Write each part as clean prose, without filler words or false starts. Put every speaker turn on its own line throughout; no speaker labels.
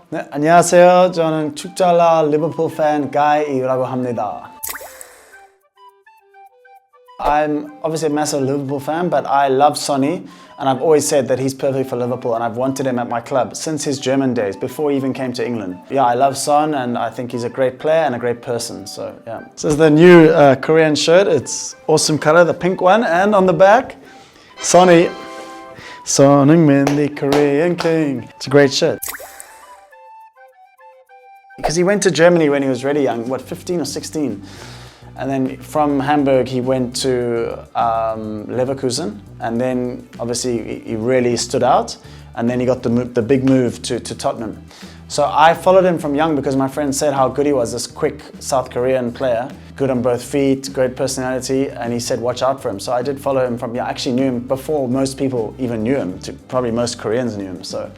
네, 안녕하세요. 저는 축잘라 리버풀 팬 가이라고 합니다. I'm obviously a massive Liverpool fan, but I love Sonny, and I've always said that he's perfect for Liverpool, and I've wanted him at my club since his German days, before he even came to England. Yeah, I love Son, and I think he's a great player and a great person, so yeah. This is the new Korean shirt. It's awesome color, the pink one, and on the back, Sonny, 손흥민, the Korean king. It's a great shirt. Because he went to Germany when he was really young, 15 or 16? And then from Hamburg he went to Leverkusen, and then obviously he really stood out, and then he got the big move to Tottenham. So I followed him from young because my friend said how good he was, this quick South Korean player, good on both feet, great personality, and he said watch out for him. So I did follow him from, I actually knew him before most people even knew him, probably most Koreans knew him. So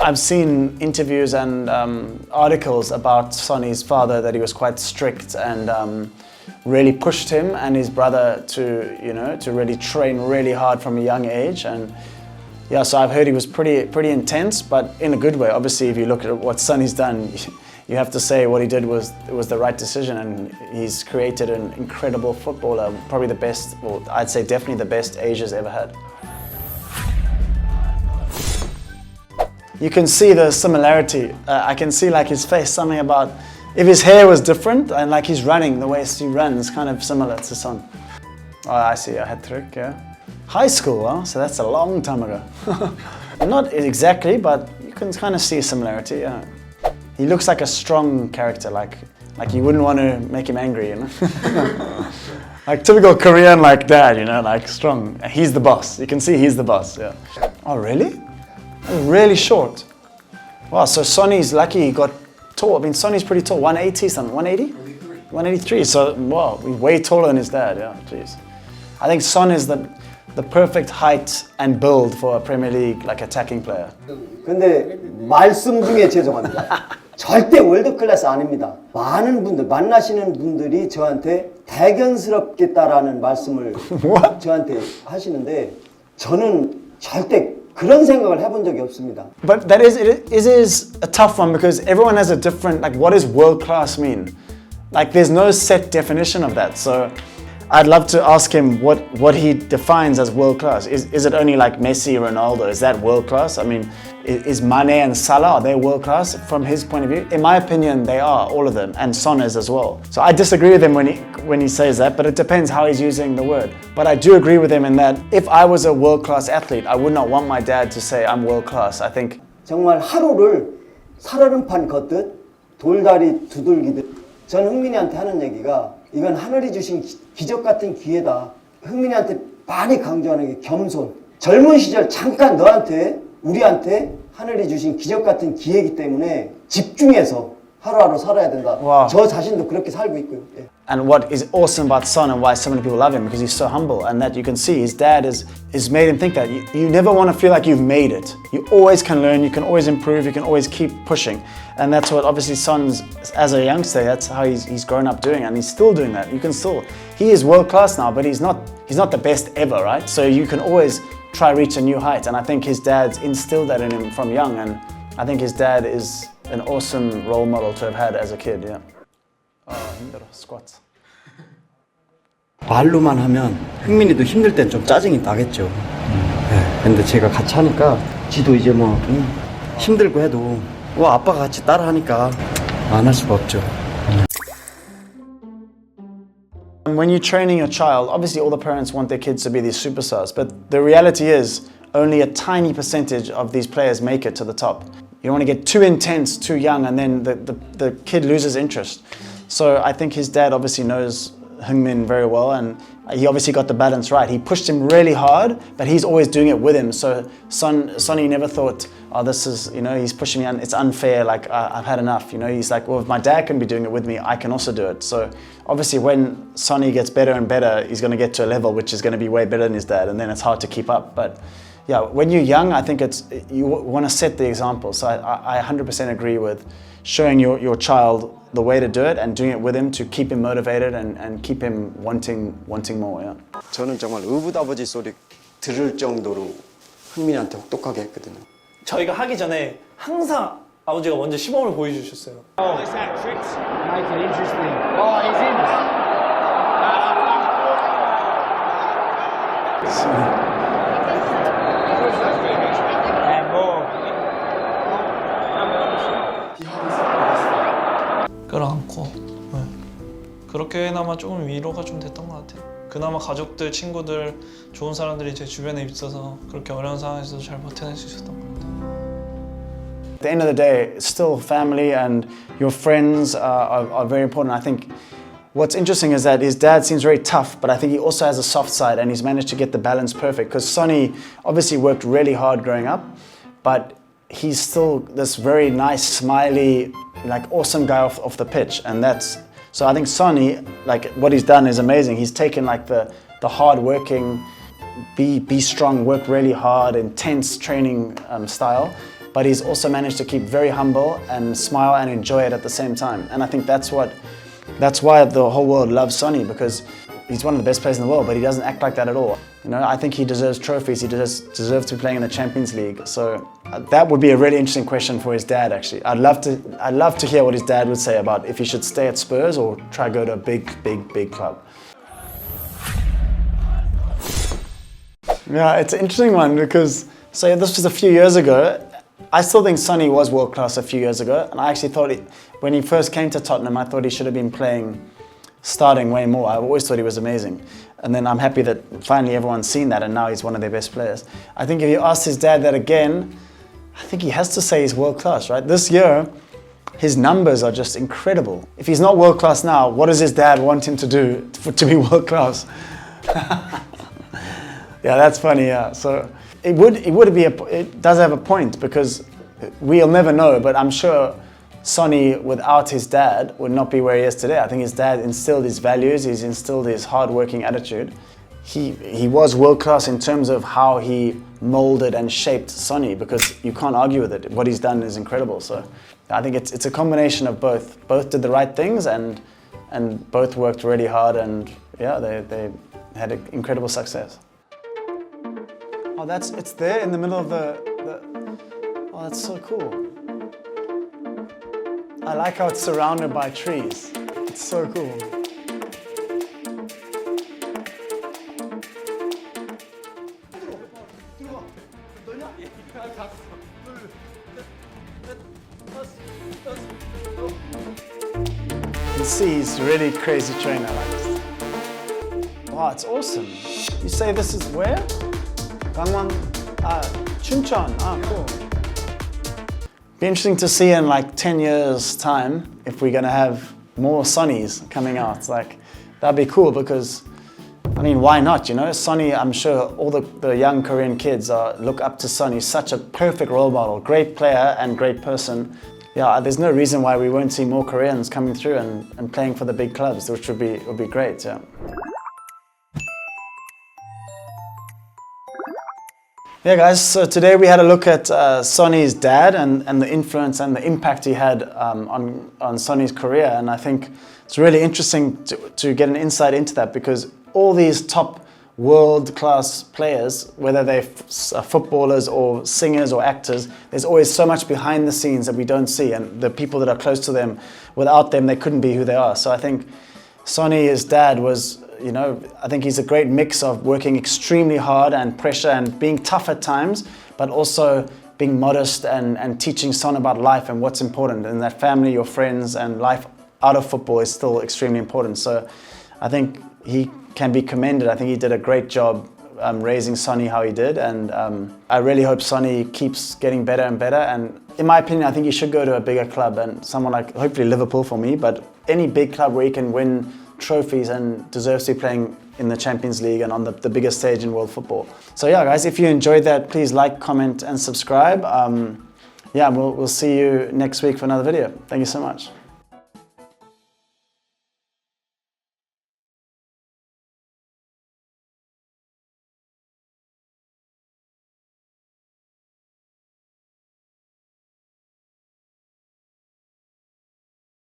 I've seen interviews and articles about Sonny's father, that he was quite strict and really pushed him and his brother to really train really hard from a young age. And yeah, so I've heard he was pretty intense, but in a good way. Obviously, if you look at what Sonny's done, you have to say what he did was the right decision, and he's created an incredible footballer, probably the best, or I'd say definitely the best Asia's ever had. You can see the similarity. I can see like his face, something about, if his hair was different and like he's running, the way he runs, kind of similar to Son. Oh, I see, a hat trick, yeah. High school, huh? So that's a long time ago. Not exactly, but you can kind of see a similarity, yeah. He looks like a strong character, like you wouldn't want to make him angry, you know? Like typical Korean like dad, you know, like strong. He's the boss. You can see he's the boss, yeah. Oh, really? Really short. Wow, so Sonny's lucky he got tall. I mean, Sonny's pretty tall, 180 something, 180? 183, so wow, he's way taller than his dad, yeah, jeez. I think Son is the perfect height and build for a Premier League, like attacking player.
근데 말씀 중에 죄송합니다. 절대 월드 클래스 아닙니다. 많은 분들, 만나시는 분들이 저한테 대견스럽겠다라는 말씀을 저한테 하시는데 저는 절대 그런 생각을 해본 적이 없습니다.
But that is a tough one, because everyone has a different, like, what does world class mean? Like, there's no set definition of that. So I'd love to ask him what he defines as world class. Is it only like Messi, Ronaldo? Is that world class? I mean, is Mane and Salah, are they world class from his point of view? In my opinion, they are, all of them, and Son is as well. So I disagree with him when he says that, but it depends how he's using the word. But I do agree with him in that if I was a world class athlete, I would not want my dad to say I'm world class. I think
정말 하루를 살얼음판 걷듯 돌다리 두들기듯. 전 흥민이한테 하는 얘기가 이건 하늘이 주신 기적 같은 기회다. 흥민이한테 많이 강조하는 게 겸손. 젊은 시절 잠깐 너한테, 우리한테 하늘이 주신 기적 같은 기회이기 때문에 집중해서 하루하루 살아야 된다.
Wow.
저 자신도 그렇게 살고 있고요. 예.
And what is awesome about Son and why so many people love him, because he's so humble, and that you can see his dad is made him think that you never want to feel like you've made it. You always can learn, you can always improve, you can always keep pushing. And that's what obviously Son's, as a youngster, that's how he's grown up doing, and he's still doing that. He is world class now, but he's not the best ever, right? So you can always try reach a new height, and I think his dad's instilled that in him from young, and I think his dad is an awesome role model to have had as a kid, yeah. 힘들어, squats.
말로만 하면 흥민이도 힘들 땐 좀 짜증이 나겠죠. 네, 근데 제가 같이 하니까 지도 이제 뭐 힘들고 해도 아빠가 같이 따라 하니까 안 할 수가 없죠.
When you're training your child, obviously all the parents want their kids to be these superstars, but the reality is only a tiny percentage of these players make it to the top. You don't want to get too intense, too young, and then the kid loses interest. So I think his dad obviously knows Heung-min very well, and he obviously got the balance right. He pushed him really hard, but he's always doing it with him. So Sonny never thought, oh, this is, he's pushing me, and it's unfair, like I've had enough. He's like, well, if my dad can be doing it with me, I can also do it. So obviously when Sonny gets better and better, he's going to get to a level which is going to be way better than his dad, and then it's hard to keep up. But yeah, when you're young, I think you want to set the example. So I 100% agree with showing your child the way to do it and doing it with him to keep him motivated and keep him wanting more. Yeah.
저는 정말 의붓아버지 소리 들을 정도로 흥민이한테 혹독하게 했거든요.
저희가 하기 전에 항상 아버지가 먼저 시범을 보여주셨어요.
Make it interesting. Oh, he's in. And more.
끌어안고 네. 그렇게나마 조금 위로가 좀 됐던 것 같아요. 그나마 가족들, 친구들, 좋은 사람들이 제 주변에 있어서 그렇게 어려운 상황에서도 잘 버텨낼 수 있었던 것 같아요.
At the end of the day, still family and your friends are very important. I think what's interesting is that his dad seems very tough, but I think he also has a soft side and he's managed to get the balance perfect. Because Sonny obviously worked really hard growing up, but he's still this very nice, smiley, like awesome guy off the pitch. And so I think Sonny, like what he's done is amazing. He's taken like the hard working, be strong, work really hard, intense training style. But he's also managed to keep very humble and smile and enjoy it at the same time. And I think that's why the whole world loves Sonny, because he's one of the best players in the world, but he doesn't act like that at all. You know, I think he deserves trophies. He deserves to be playing in the Champions League. So that would be a really interesting question for his dad, actually. I'd love to hear what his dad would say about if he should stay at Spurs or try go to a big club. Yeah, it's an interesting one because, so this was a few years ago. I still think Sonny was world class a few years ago, and I actually thought when he first came to Tottenham, I thought he should have been starting way more. I always thought he was amazing. And then I'm happy that finally everyone's seen that and now he's one of their best players. I think if you asked his dad that again, I think he has to say he's world class, right? This year, his numbers are just incredible. If he's not world class now, what does his dad want him to do to be world class? Yeah, that's funny, yeah. So it does have a point because we'll never know, but I'm sure Sonny, without his dad, would not be where he is today. I think his dad instilled his values, he's instilled his hard-working attitude. He was world-class in terms of how he molded and shaped Sonny, because you can't argue with it. What he's done is incredible. So I think it's a combination of both. Both did the right things and both worked really hard, and yeah, they had an incredible success. Oh, it's there in the middle of the oh, that's so cool. I like how it's surrounded by trees. It's so cool. You can see he's really crazy trainer like this. Wow, it's awesome. You say this is where? Gangwon? Chuncheon. Cool. Be interesting to see in like 10 years time if we're gonna have more Sonnies coming out. Like, that'd be cool because, I mean, why not, you know? Sonny, I'm sure all the young Korean kids look up to Sonny. Such a perfect role model, great player and great person. Yeah, there's no reason why we won't see more Koreans coming through and playing for the big clubs, which would be great, yeah. Yeah guys, so today we had a look at Sonny's dad and the influence and the impact he had on Sonny's career, and I think it's really interesting to get an insight into that, because all these top world-class players, whether they're footballers or singers or actors, there's always so much behind the scenes that we don't see, and the people that are close to them, without them they couldn't be who they are. So I think Sonny's dad was, you know, I think he's a great mix of working extremely hard and pressure and being tough at times, but also being modest and teaching Son about life and what's important, and that family, your friends, and life out of football is still extremely important. So I think he can be commended. I think he did a great job raising Sonny how he did, and I really hope Sonny keeps getting better and better. And in my opinion, I think he should go to a bigger club, and someone like, hopefully Liverpool for me, but any big club where he can win trophies and deserves to be playing in the Champions League and on the biggest stage in world football. So yeah guys, if you enjoyed that, please like, comment and subscribe. Yeah, we'll see you next week for another video. Thank you so much.